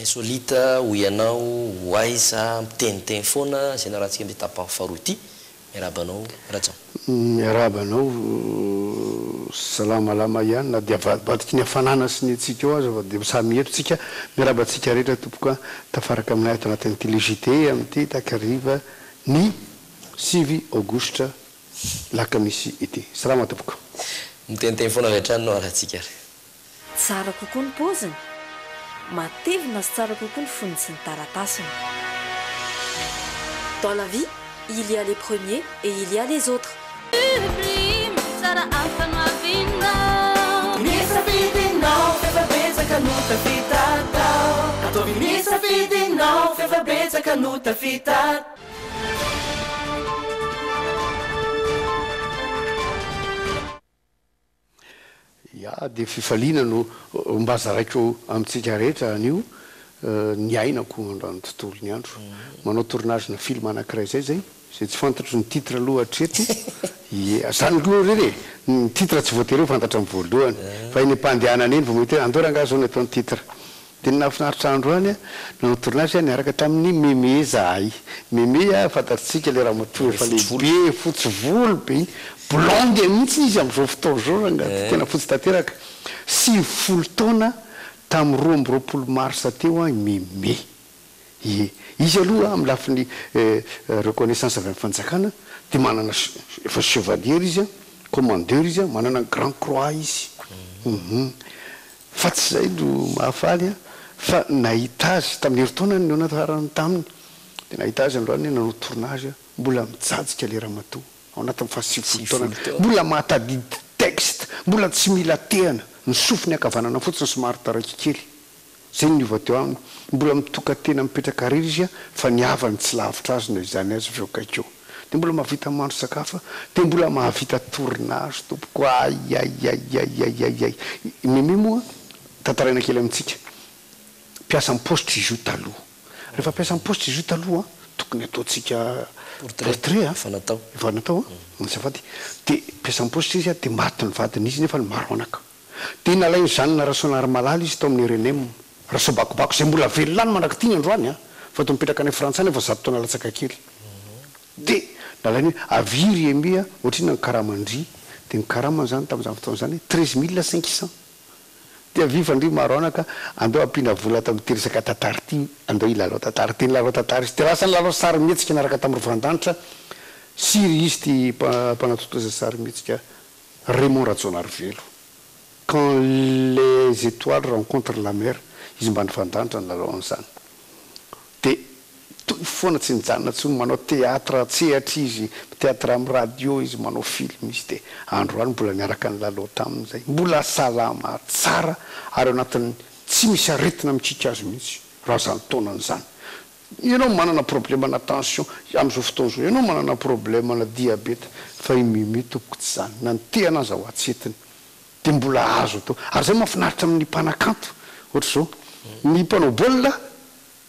insolita ho ianao ho aiza miteniteny foana zay na raha tsika mety tapany faharoa ity miarabanao Ratsan. Miarabanao salamalama ihany na dia vadibadiky ny hafanana sy ny atsika eo aza fa dia samy etotsika miarabantsika rehetra tompoka tafaraka aminay ato anatin'ity légité amin'ity takariva ny 6 aogositra lakamisy ity. Salama tompoka. Miteniteny foana vetranonao raha tsika. Tsara kokoa ny paoziny. Matevina sy tsara kokoa ny foniny sy ny taratasiny. Dans la vie, il y a les premiers et il y a les autres. Ya dia fifaliana no mbaza raiko amintsika rehetra anio ny ainako androany tontolo ny andro manao tournage na film anankiray zay tsy fantatro ny titre aloha hatreto zany loha reny ny titre tsy voatery fantatra amin'ny voalohany fa iny mpandehanana eny vao mety andora angazao ny atao ny titre dia nafinaritra androany nanao tournage niaraka tamin'ny Mémé zahay Mémé fantatritsika le raha matoa efa lehibe fotsy volo be iny blonde mihitsy izy amin'izao fotoana zao raha tena fotsy tanteraka 20 taona tamin'ny 20 mars teo Mémé izy aloha amin'ny lafin'ny reconnaissance avy amin'ny fanjakana dia manana efa chevalier izy commandeur izy manana grand croix izy fa tsy zay no mahafaly fa nahita azy tamin'ny herintaona ny anatarany taminy dia nahita azy androany nanao tournage mbola mijajika lera matoa ao anatin'ny fasivolo taona mbola mahatadidy texte mbola tsy mila tehana ny sofiny akavanana fotsiny somary taraiky kely zay ny niova teo aminy mbola mitoka tena mipetraka riry izy fa niavany tsy lavitra azy no izany azy voakaikeo dia mbola mahavita mandro sakafa dia mbola mahavita tournage tompoko ay Mémé moa tantaraina kely amintsika piasa amin'ny poste izy io taloha rehefa piasa amin'ny poste izy io taloha tokony ataontsika portrait fanatao safady dia piasa amin'ny poste izy dia maty ny vadiny izy nefa ny maro anaka dia nalainy zanona rasonary malala izy tao amin'ny RNM raso bakobako zay mbola velona ny mandraky tiny androany fa to mipetraka any frantsay nefa 100 taona latsaka kely dia nalainy aviry emea ohatriny ny karamandry dia ny karamany zany tamin'izany fotoana zany 13500 dia vivandry maro anaka andao ampina vola tamin'ny teresaka tatary ty andao ilalao tatary ty lalao tatary izy dia lasa ny lalao sary mihetsika naraka tamin'ny rovandanitra siry izy ty mpanatotoza sary mihetsika Raymond Ratsanarivelo quand les étoiles rencontrent la mer izy mba nifandanitra ny lalao an'izany dia toy foana tsy nijanona tsy manao théâtre tsehatra izy théâtre amin'ny radio izy manao film izy dia androany mbola niaraka ny lalao tamin'izay mbola salama tsara ary anatin'ny tsy misy aretina mitsika azy mihitsy raha zany taonan'izany ianao manana problème na tension amin'izao fotoana zao ianao manana problème na diabeta fa Mémé tompoko tsy zany na nitehana azy ao atsetiny dia mbola azo atao ary zay mahafinaritra amin'ny mpanakanto ohatra zao ny mpanao baolina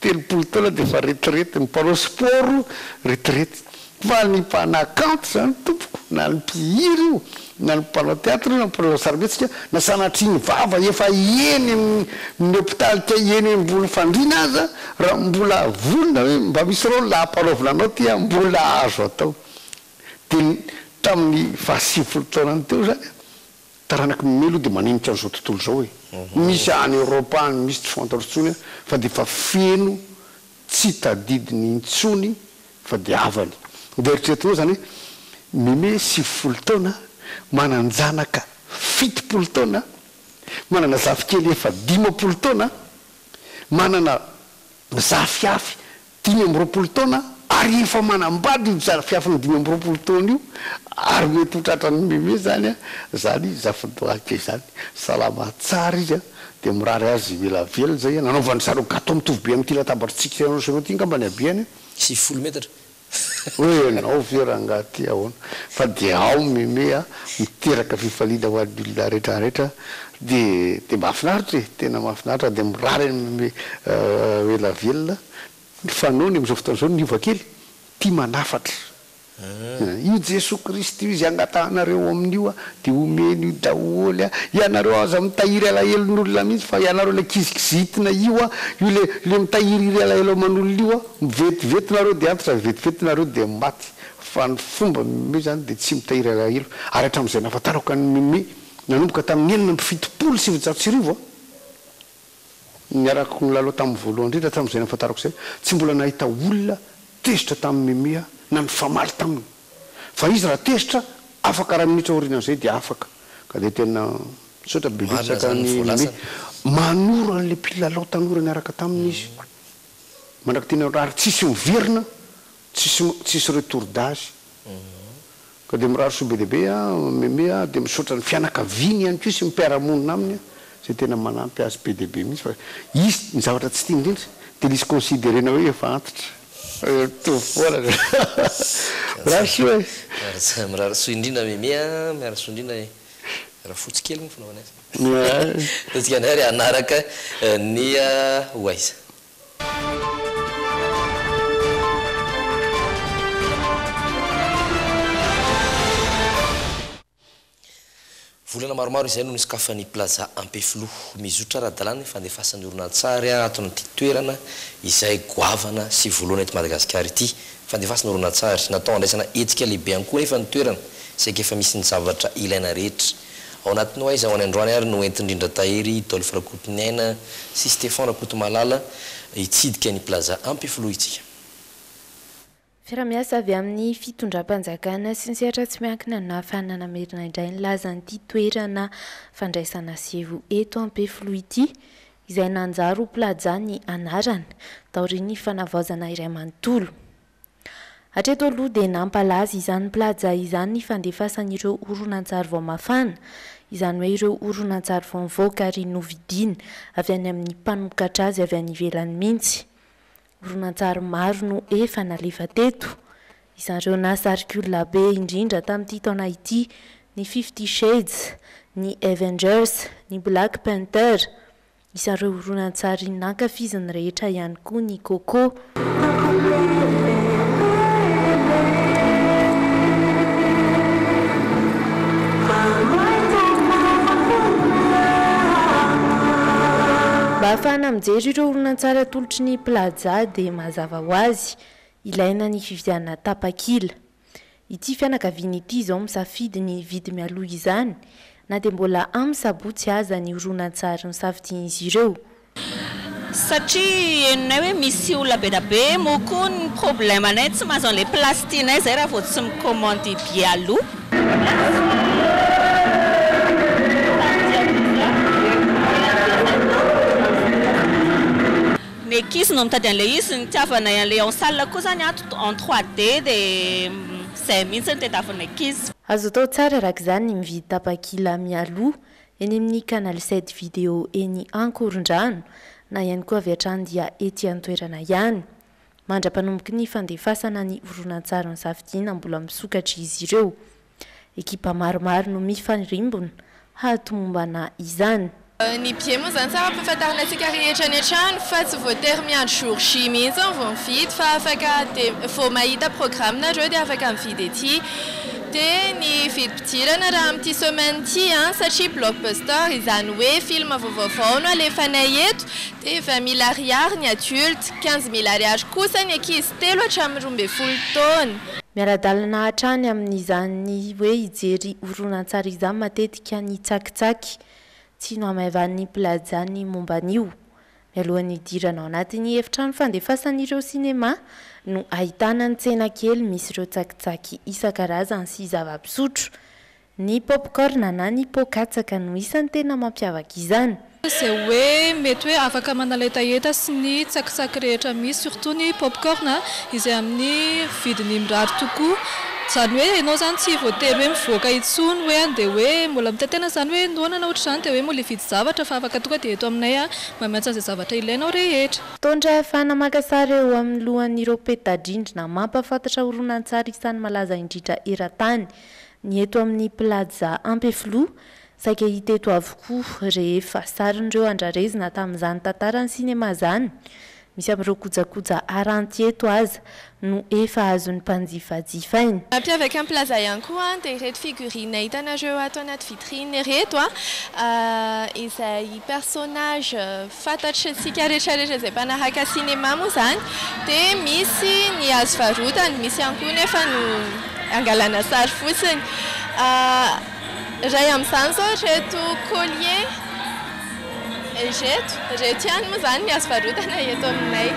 30 taona dia efa retraite ny mpanao sport retraite fa ny mpanakanto zany tompoko na ny mpihira io na ny mpanao théâtre io na mpanao sarimihetsika na sanatriny vava efa eny amin'ny hôpitaly ka eny mbola fandrina aza raha mbola volona hoe mba misy rao lampanaovonanao tia mbola azo atao dia tamin'ny 20 taonany teo zany taranaky Mémé aloha dia maninitra an'izao tontolo zao hoe misy any Europe any misy tsy fantarotsony fa dia efa feno tsy tadidiny intsony fa dia avany dia eritreretinao zany hoe Mémé 20 taona mananjanaka 70 taona manana zafikely efa 10 taona manana zafiafy 20 taona ary efa manambady io zafiafy ny 20 taona io ary mety hotratrany Mémé zany zany zafidoaka zany salama tsara izy dia mirary azy velavela zay nanaovany zareo gâteau mitovy be amin'ity latabatritsika anao ty ngamba ny abiany 20 metatra hoe anao verangaty ahoana fa dia ao Mémé miteraka fifaliana ho an'ny olona rehetrarehetra dia mahafinaritra tena mahafinaritra dia mirary Mémé velavelona ny fanony amin'izao fotoana zao niova kely tia manafatra io Jesosy Kristy izy angatahnareo amin'io a de omeny io daholy a ianareo aza mitahiry alahelon'olona mihitsy fa ianareo le kizikizitina io a io le mitahiriry alahelo aman'olona io a mivetivetinareo de antitra vetivetivinareo de maty fa ny fomba mime zany de tsy mitahiry alahelo ary hatram'izay nafatarako ny mime nanomboka tamin'ny enina fitopolo sivinjato-tsirivo a niarako ny laloha tamin'ny voalohany indrindra hatram'izay nafatarako zay tsy mbola nahita olona tezitra tamin'ny mime na ny famaly taminy fa izy raha tezitra afaka raha minitra orinan'izay de afaka ka de tena misaotra bebetsaka ny mime manoro an'le mpilalao tanora niaraka taminy izy mandraky tena ary tsisy miverina tsisy retour d'âge ka de miraro soa be dehibe a mime a de misaotra ny fianakaviany ihany ko sy mipiaramonina aminy zay tena manampy azy be dehibe mihitsy fa izy ny zavatra tsy tia indrindra de lisy considérena hoe efa antitra tofoana rasoa miraro soa indrindra mimea miaro soa indrindra raha fotsy kely ny fanaovana azy tatsika ny ary anaraka ny oaiza volana maromaro izay no nisy kafany plaza ampefilo mizotra ara-dalàna fandefasan'ny oronan-tsary atony ity toerana izay goavana sy voalohana eto Madagasikara ity fandefasana oronan-tsary natao andraisana etsika lehibe any koa nefa ny toerana saika efa misy ny zavatra ilaina rehetra ao anatiny oaiza ho any androany ary no entindrindra tahery Dolphe Rakotoniaina sy Stéphane Rakotomalala hitsidika ny plaza ampefilo itsika Fiara-miasa avy amin'ny fitondram-panjakana sy ny sehatra tsy miankina na fananamerina indray ny lazan'ity toerana fandraisana sevo eto Ampefilo ity izay nanjaro plaza ny anarana taorian'ny fanavaozana iray manontolo. Hatreto aloha dia nampalaza izany plaza izany ny fandefasan'ireo oronan-tsary vao mafana izany hoe ireo oronan-tsary vao mivoaka ary novidiana avy any amin'ny mpanomokatra azy avy any ivelany mihitsy. Oronan-tsary maro no efa nalefa teto izan'ireo nasariky olona be indrindra tamin'ity taona ity ny 50 Shades, ny Avengers, ny Black Panther, izan'ireo oronan-tsary nankafiziny rehetra ihany koa ny Coco. Mba ahafahana mijery ireo oronan-tsary atolotry ny plaza dia mazava ho azy ilaina ny fividianana tapakila. Ity fianakaviana ity izao misafidy ny vidy mialoha izany na dia mbola amin'ny sabotsy aza ny oronan-tsary misafidian'izy ireo. Satria henonay hoe misy olona be da be moko ny problème anay tsy mahazo an'ilay plastinay zay raha vao tsy mikomandy be aloha. Ny ekizy no mitady an'ilay izy ny tiavanay an'ilay en salle koa zany en 3D dia izay mihitsy ny tadiavan'ny ekizy. Azo atao tsara araka izany ny mividy tapakila mialoha eny amin'ny canal 7 vidéo eny Ankorondrano na ihany koa avy hatrany dia ety an-toerana ihany. Mandra-panomboky ny fandefasana ny oronan-tsary misafidiana mbola misokatra izy ireo. Ekipa maromaro no mifanirimbona hatomombana izany. Ny bie moa zany tsara ampahafantarina antsika rehetra ny an-trano fa tsy voatery miandry jour J mihitsy vao mividy fa afaka vao mahita programmenareo dia afaka mividy ety. Dia ny vidim-pidirana raha amin'ity semaine ity satria blockbuster izany hoe film vaovao no alefanay eto dia 20 000 ariary ny adulte, 15 000 ariary kosa ny ankizy 3 hatramin'ny 12 taona. Miara-dalana hatrany amin'izany hoe hijery oronan-tsary izany matetika ny tsakitsaky tsy no amaivany plaza ny momban'io. Mialohan'ny hidirana ao anatin'ny efitrano fandefasan'ireo sinema no ahitana ny tsena kely misy ireo tsakitsaky isan-karazany sy zava-pisotro. Ny popcorn na ny pokatsaka no isan'ny tena mampiavaka izany. Izay hoe mety hoe afaka manaletaheta sy ny tsakitsaky rehetra misy surtout ny popcorn izay amin'ny vidiny mirary tokoa. Zany hoe ianao zany tsy voatery hoe mivoaka itsony hoe andeha hoe mbola mitetena zany hoe noana na ohatr'izany dia hoe mbola hividy zavatra fa afaka tonga dia eto aminay mamiatsa izay zavatra ilainao rehetra. Tondra ahafahana maka sary eo amin'ny lohan'ireo peta-drindrina mampahafantatra oronan-tsary isan'ny malaza indrindra eran-tany ny eto amin'ny plaza Ampefilo saika hita eto avokoa rehefa sarin'ireo andrarezina tamin'izany tantarany sinema zany misy amin'ireo kojakoja aranty eto aza no efa azon'ny mpanjifajifainy. Mampiavaka amin'ny plaza ihany koa dia ireto figurine hitanareo ato anaty vitrine ireto izay personnage fantatsika rehetrarehetra izay mpanaraka cinéma moa zany dia misy ny azo varotany, misy ihany koa nefa no angalana sary fotsiny. Ray amin'izany zao reto collier reto ihany moa zany ny azo varotana eto aminay.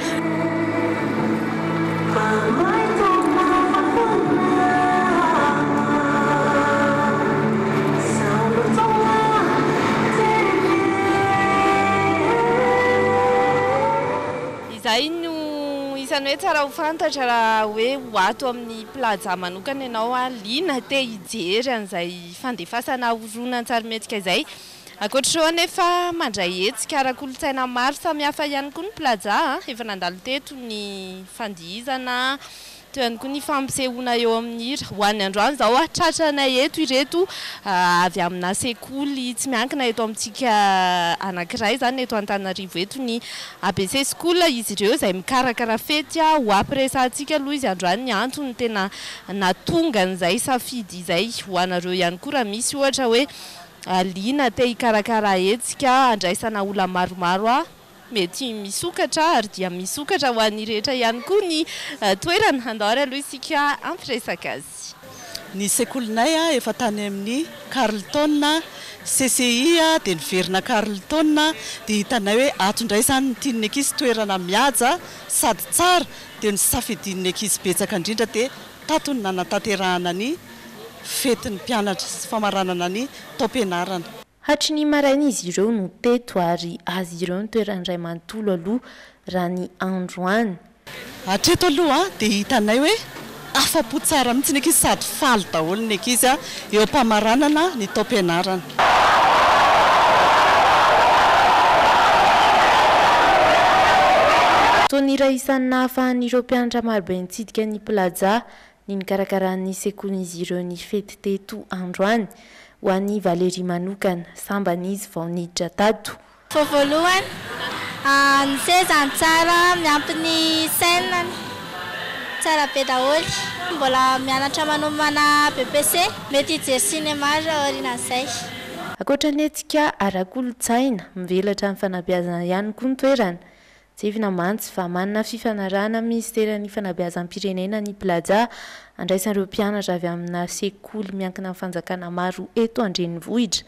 Izay no isany hoe tsara ho fantatra raha hoe ho ato amin'ny plaza manokana ianao liana te hijery an'izay fandefasana horonan-tsarimetsika izay. Ankoatr'izao anefa mandray hetsika ara-kolontsaina maro samihafa ihany koa ny plaza, efa nandalo teto ny fandihizana, teo ihany koa ny fampisehoana eo amin'ny ho an'ny androany izao tratrana eto ireto avy amina sekoly tsy miankina eto amintsika anankiray zany eto Antananarivo eto ny ABC School, izy ireo izay mikarakara fety ho ampiresantsika aloha izy androany ny antony tena natonga an'izay safidy izay ho anareo ihany koa raha misy ohatra hoe liana te hikarakara hetsika andraisana olona maromaro mety misokatra ary dia misokatra ho an'ny rehetra ihany koa ny toerana andao aloha isika ampiresaka azy. Ny sekolinay efa tany amin'ny Carlton CCI dia niverina Carlton dia hitanay hoe atondray izany ny tian'ny ankizy toerana mihaja sady tsara dia ny safidin'ny ankizy betsaka indrindra dia tatony nanatanterahana ny fetin'ny mpianatra sy famaranana ny taom-pianarana. Hatry ny maraina izy ireo no teto ary azy ireo ny toerana iray manontolo aloha raha ny androany. Hatreto aloha dia hitanay hoe afa-po tsara mihitsy ny ankizy sady faly daholo ny ankizy eo am-pamaranana ny taom-pianarana. Toa ny iray isan'ny nahafahan'ireo mpianatra marobe nitsidika ny plaza ny nikarakaran'ny sekolin'izy ireo ny fety teto androany ho an'ny Valérie manokana samban'izy vao niditra tato. Voalohany ny seza tsara miampy ny scène tsara be daholo. Mbola mianatra manomana BBC mety hijery cinéma aorian'izay. Ankoatran'etsika ara-kolontsaina mivelatra amin'ny fanabeazana ihany koa ny toerana. Tsefina mantsy fa manana fifanarahana ministeran'ny fanabeazam-pirenena ny plaza andraisan'ireo mpianatra avy amina sekoly miankina amin'ny fanjakana maro eto Andrenivohitra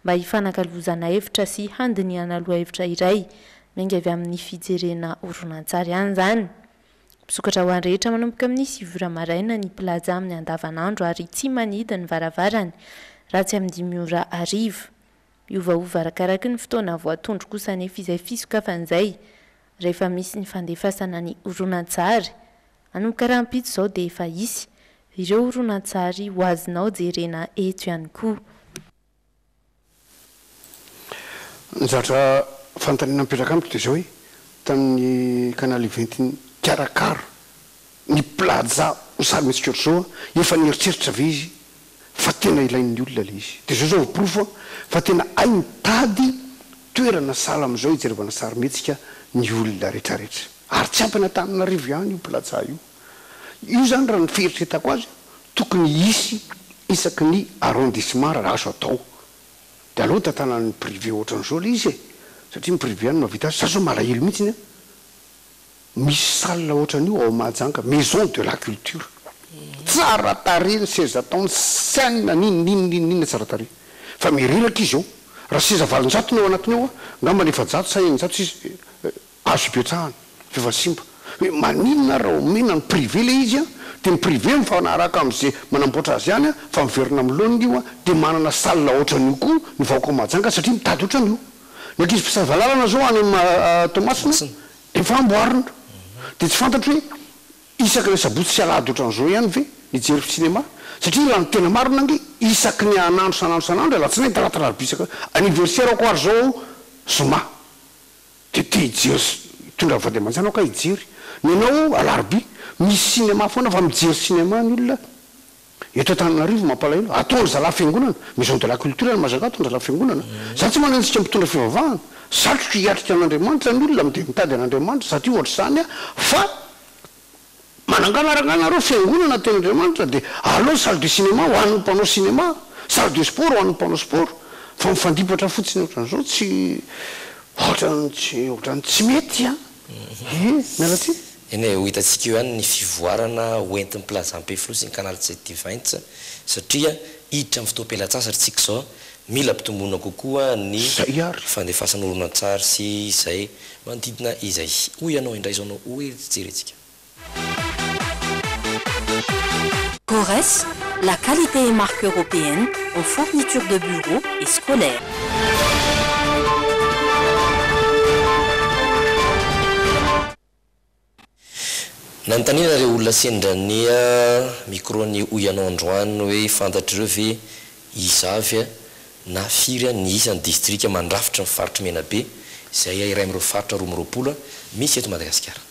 mba hifanankalozana hevitra sy handinihana lohahevitra iray miainga avy amin'ny fijerena horonan-tsary ihany izany. Misokatra ho an'ny rehetra manomboka amin'ny 7 maraina ny plaza amin'ny andavanandro ary tsy manidina ny varavarany raha tsy amin'ny 5 arivo. Miovaova arakaraka ny fotoana voatondro kosa nefa izay fisokafan'izay rehefa misy ny fandefasana ny horonan-tsary. Anomboka rahampitso izao dia efa isy ireo horonan-tsary ho azonao jerena eto ihany koa. Ny zatra fanontaniana mipetraka amiko dia izao hoe tamin'ny canal 20 karakara ny plaza ho sarimetsika ohatr'izao efa nieritreritra ve izy fa tena ilain'ny olona le izy dia zao voaporofo fa tena hay mitady toerana sala amin'izao hijerevana sarimetsika ny olona rehetrarehetra ary tsy ampy Antananarivo ihany io plaza io zany raha ny fieritretako azy tokony isy isaky ny arrondissement raha azo atao dia aloha tantanan'ny privé ohatran'izao le izy satria ny privé any mahavita azy sasao malahelo mihitsy misy salina ohatran'io ao Mahajanga maison de la culture tsara tarehy ny seza taony saina ninina tsara tarehy fa mirelaka izy ao raha seza 700 ao anatiny ao ngamba 700 sa 100 sisy azo ipetrahana fefa simba hoe maninona raha omena ny privé le izy dia ny privé mifanaraka amin'izay manamboatra azy ihany fa miverina amin'ny loaniny io dia manana salina ohatran'io koa ny vahoaka Mahajanga satria mitady ohatran'io ny ankizy mpisavalalana zao any Tomasina efa amboarina dia tsy fantatro hoe isaky ny sabotsy sy alady ohatran'izao ihany ve nijery cinéma satria raha ny tena marina ange isaky ny anandro sanandro alatsinainy talatalarbisaka anniversaire ako ary zao zoma dia te hijery tondra Vandemanjanao ka hijery ny anao alarbi misy cinéma foana fa mijery cinéma ny olona eto Antananarivo mampalahelo atondra zala fiangonana maison de la culture Mazaka atondra zala fiangonana za tsy manentsika mitondra fivavahana satrotra hiatrika an'Andriamanitra ny olona mide mitady an'Andriamanitra satria ohatra zany fa mananganarangana reo fiangonana tenyandriamanitra dia aleo salle de cinéma ho an'ny mpanao cinéma salle de sport ho an'ny mpanao sport fa mifandipatra fotsiny ohatran'izao tsy ohatrany tsy mety a mialatsy eny ho hitantsika io ihany ny fivoarana hoentin'ny plaza Ampeflo sy ny canal 720 satria hiditra amin'ny fotoam-pialatsasatra tsika zao mila mpitomboana kokoa ny fandefasana oronan-tsary sy izay manodidina izay hoy ianao indray zao anao hoejeretsika. Corès, la qualité et marque européenne en fourniture de bureaux et scolaires. Nantanina reo olona sendrania microny hoy ianao androany hoe fantatr'ireo ve izavy na firy ny isan'ny distrika mandrafitra ny faritra Menabe izay iray amin'ireo faritra 12 misy eto Madagasikara.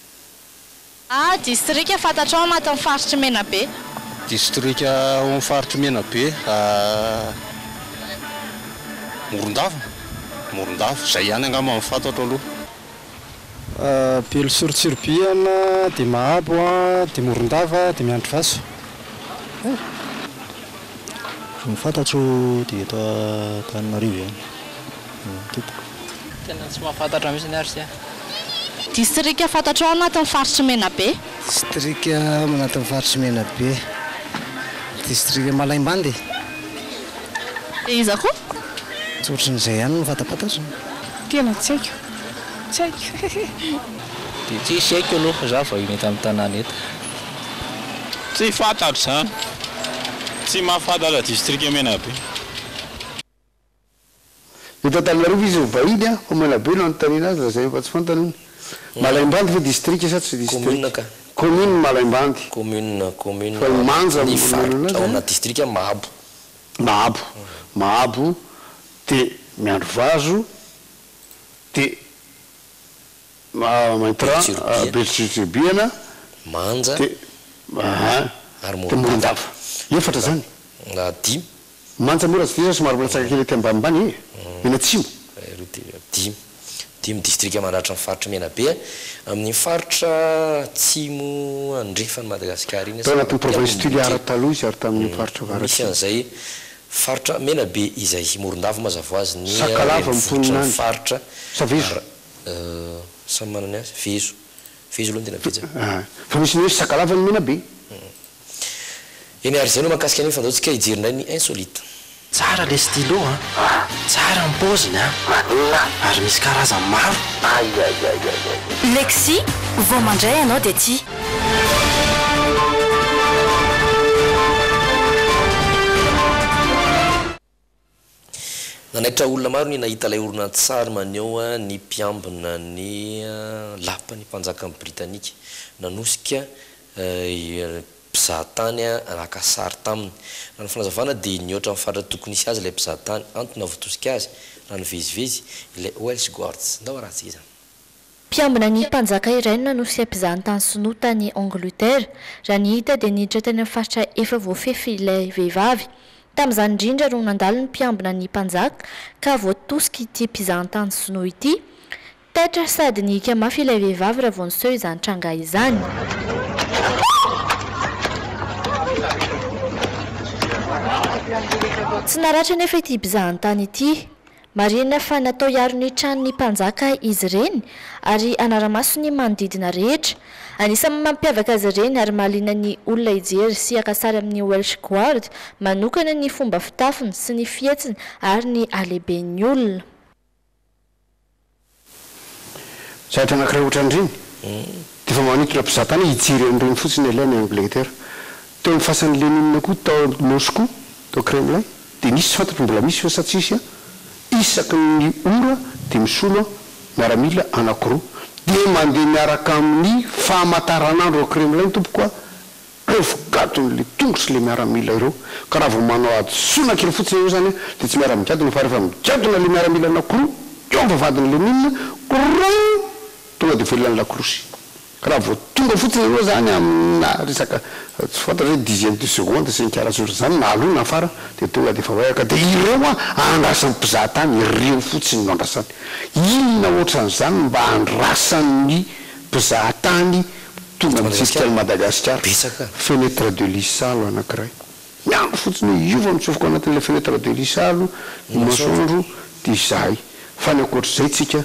Distrika fantatrao anatin'ny faritra Menabe. Distrika ao amin'ny faritra Menabe Morondava zay ihany angamba fantatro aloha. Pelo Sorotsorbiana, dia Mahabo, dia Morondava, dia Miandrovaso. Ny fantatro dia eto Antananarivo ihany. Tena tsy mahafantatra mihitsy ny ary sia. Distrika fantatrao anatin'ny faritra Menabe. Distrika anatin'ny faritra Menabe. Distrika Malaimbande. Iza koa? Tsotr'izay ihany no fantapantatra. Tena tsy haiko. Tsy haiko. Dia tsisy haiko aloha za vao mety amin'ny tanàna eto. Tsy fantatro zany. Tsy mahafantatra distrika Menabe. Eto Antananarivo izy vahiny a fa Menabe no anontaniana azy zay efa tsy fantany. Malaimbande fa distrika sa tsy distrika? Commune Malaimbande. Commune. Fa manja ny faritra ao anaty distrika Mahabo dia Miandrovazo dia Maintran Beltsirbiana Manja ary Morondava efatra zany. Dimy Manja mora tsy dia somary mbola tsaka kely ety ambanimbany eny atsimo. Dimy distrika mandratra ny faritra Menabe amin'ny faritra atsimo andrefany Madagasikara iny. Tao anatin'ny province Tuliara taloha izy ary tamin'ny faritra misy an'izay faritra Menabe izay Morondava mazava azy ny Sakalava miponina faritra Savezo samy manana azy Vezo aloha tena betsaka. Fa misy ny hoe Sakalava ny Menabe. Eny ary zay no mahakasika an'iny fandaontsika hijerinay ny insolite. Tsara le stylo tsara ny paoziny ary misy karazany maro. Lexi, vao mandray ianao dia tia. Nanaitra olona maro ny nahita ilay oronan-tsary maneho ny mpiambina ny lapany mpanjakan'ny Britanika nanosika mpizahatany naka sary taminy. Raha ny fanazavana dia ny oatra amin'ny faritra tokony isy azy ilay mpizahatany antony avotosika azy raha ny vezivezy ilay Welsh Guards. Ndao raha iza. Mpiambina ny mpanjaka iray no nanosika mpizahatany sinoa tany Angleterre. Raha ny hita dia niditra tany amin'ny faritra efa voafefy ilay vehivavy. Tamin'izany indrindra no nandalo ny mpiambina ny mpanjaka ka voatosika ity mpizahatany sinoa ity. Taitra sady nika mafy ilay vehivavy raha vao niseho izany tranga izany. Tsy naratra nefa ity mpizahatany ity. Marina fa natao hiaro ny tranon'ny mpanjaka izy ireny ary anaramaso ny manodidina rehetra. Anisan'ny mampiavaka azy ireny ary mahaliana ny olona hijery sy hakasary amin'ny Welsh Guard manokana ny fomba fitafiny sy ny fietsiny ary ny halehiben'ny olona. Zatra anankiray ohatran'ireny dia fa manintona mpizahatany hijery amin'ireny fotsiny ilainy Angleterre. Teo amin'ny fasan'ny Lénine koa tao Moscou tao Kremlin dia nisy fantatro mbola misy fa sa tsisy isaky ny ora dia misolo miaramila anankiroa dia mandeha miaraka amin'ny famantaranandro ao Kremlin tompokoa ireo figadon'le tongotra le miaramila ireo ka raha vao manao adosona kely fotsiny eo zany dia tsy miara-migadona fa rehefa migadona le miaramila anankiroa eo amin'ny vavadin'ny Lénine tonga dia velona ny lakolosy raha vo tonga fotsiny aloha zany amina resaka tsy fantatra hoe 10e de seconde sy ny karazotra zany na aloha na fara de tonga de fa hoaka de ireo a andrasan'ny mpizahatany ireo fotsiny no andrasany inona ohatran'izany mba andrasan'ny mpizahatany tonga mitsisika ny Madagasikara fenêtre de lisalo anankiray miandro fotsiny hoe iova mitsofoko anatin'la fenêtre de lisalo ny masoandro de izay fa ny akoatr'izay tsika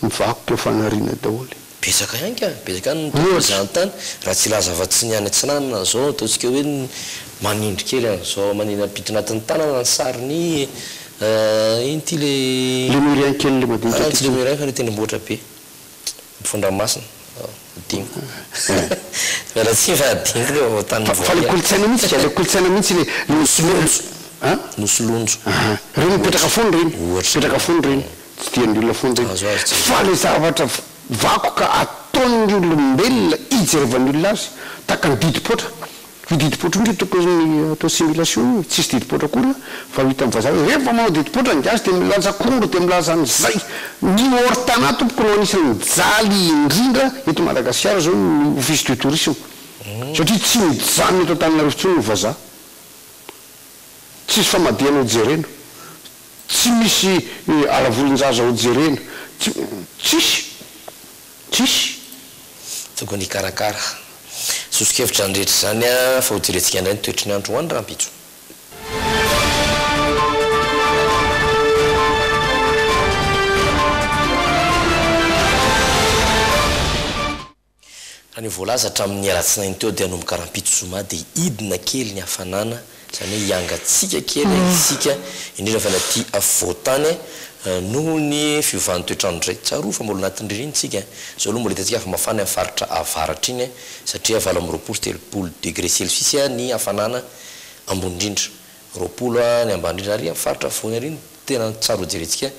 mivakoka fanariana daholy besaka ihany ka besaka ny mpizahatany raha tsy lazavatsy ny any antsinanana zao ataontsika hoe manindry kely zao manina apiditra anatin'ny tanana ny sariny iny ty le murian kely le madinika tsy le murian fa le tendrombohitra be mifondramasina digny mela tsy fa digny le tany fa le kolotsaina mihitsy ka le kolotsaina mihitsy le nosolonjo nosolonjo reny mipetraka fony reny mipetraka fony reny tsy tian'ny olona fony reny fa le zavatra vakoka ataon'ny olombelona ijerevany olona azy taka ny didipotra didipotra indray tokony atao simulation tsisy didipotra koa fa hita amin'ny vazaha rehefa manao didipotra ny gasy de milanja kondro de milanja an'izay ny hortana tompoko no anisan'ny mijaly indrindra eto Madagasikara zao ny office de tourisme satria tsy mijanona eto Antananarivo ny vazaha tsisy famadihana ho jerena tsy misy alavolonjaza ho jerena tsisy tokony ikarakara sosikevitra andrehetra zany a fa hodiretsika indray ny toetry ny andro hoany rahampitso raha ny voalaza hatramin'ny alatsinainy teo dia anomboka rahampitso zoma dia idina kely ny hafanana zany hoe iangatsika kely isika indrindra fa naty avoatany noho ny fiovan'ny toetrandro zay tsaroa fa mbola anatin'ny ririnitsika zao aloha mbola hitantsika fa mafana amin'ny faritra avaratra iny satria 20 degré celsius ny hafanana ambony indrindra 20 ny ambany indrindra ary amin'ny faritra afovoany ary tena tsaro jeretsika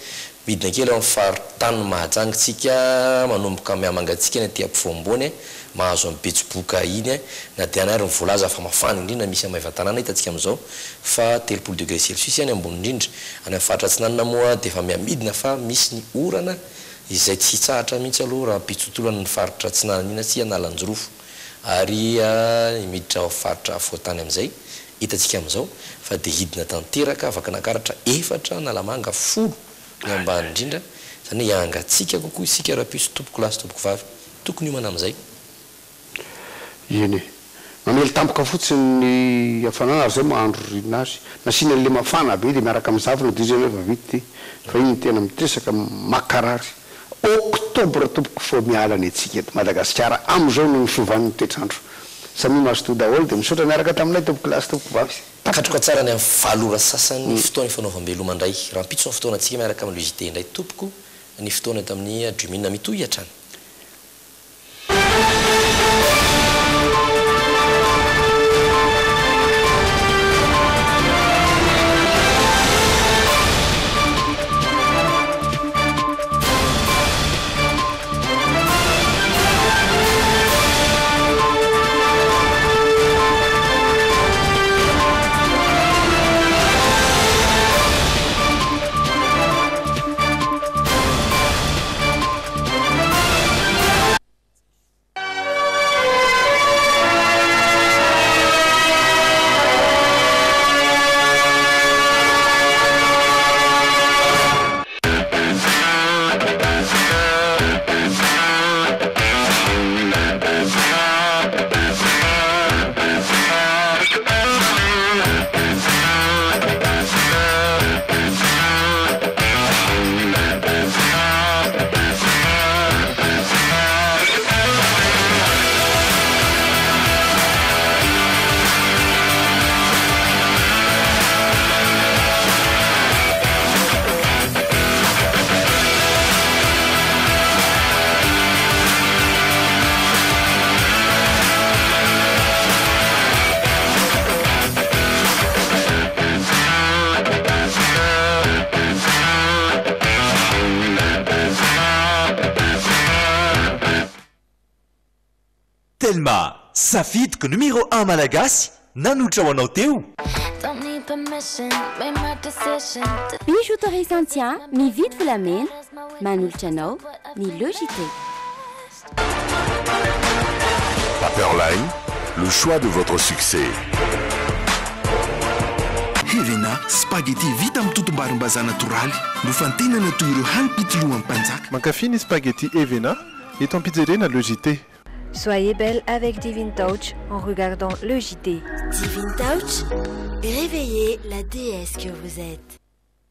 midina kely amin'ny faritany mahajangitsika manomboka miamangatsika ny aty ampovoambony mahazo amin'ny betsiboka iny na dia anary ny voalaza fa mafana indrindra misy amin'ny maivan-tanàna hitantsika amin'izao fa 30 degré celsius any ambony indrindra any amin'ny faritra atsinanana moa dia efa miamidina fa misy ny orana izay tsy tsahatra mihitsy aloha raha mpitsotolana ny faritra atsinanana ina sy analanjorofo ary miditra ao faritra afoatany amin'izay hitantsika amin'izao fa dia hidina tanteraka afaka nakaratra efatra na lamanga folo ny ambany indrindra zany hoe iangatsika kokoa isika rahapiso tompoko lasy tompoko vavy tokony homana amin'izay eny mamely tampoka fotsiny ny hafanana ary zay mahandro ririna azy nasina an'le mafana be dia miaraka amin'ny zavona de zany efa vity fa iny tena mitresaka makarary oktobra tompoko fo miala ny atsika eto Madagasikara am'izao no fiovan'ny toetrandro samy mazoto daholo dia misaotra miaraka tamin'ilay tompoko lasy tompoko vavy katroka tsara ny amin'ny valora sasany fotoana fanaovam-beloma indray raha mpitso ny fotoana antsika miaraka amin'ny logité indray tompoko ny fotoana tamin'ny adrumina mitohy hatrany Telma, safidiko numéro 1 malagasy nanotra ho anao teo. Bijouterie Santia, mividy volamena, manolotra anao ny Logité. Paperline, le choix de votre succès. Evena, spaghetti vita amin'ny totom-barim-bazaha natoraly no fantenana toy ireo hany-pitolohan'ny mpanjaka. Mankafy ny spaghetti Evena eto en pizzeria le JT. Soyez belle avec Divine Touch en regardant le JT. Divine Touch, réveillez la déesse que vous êtes.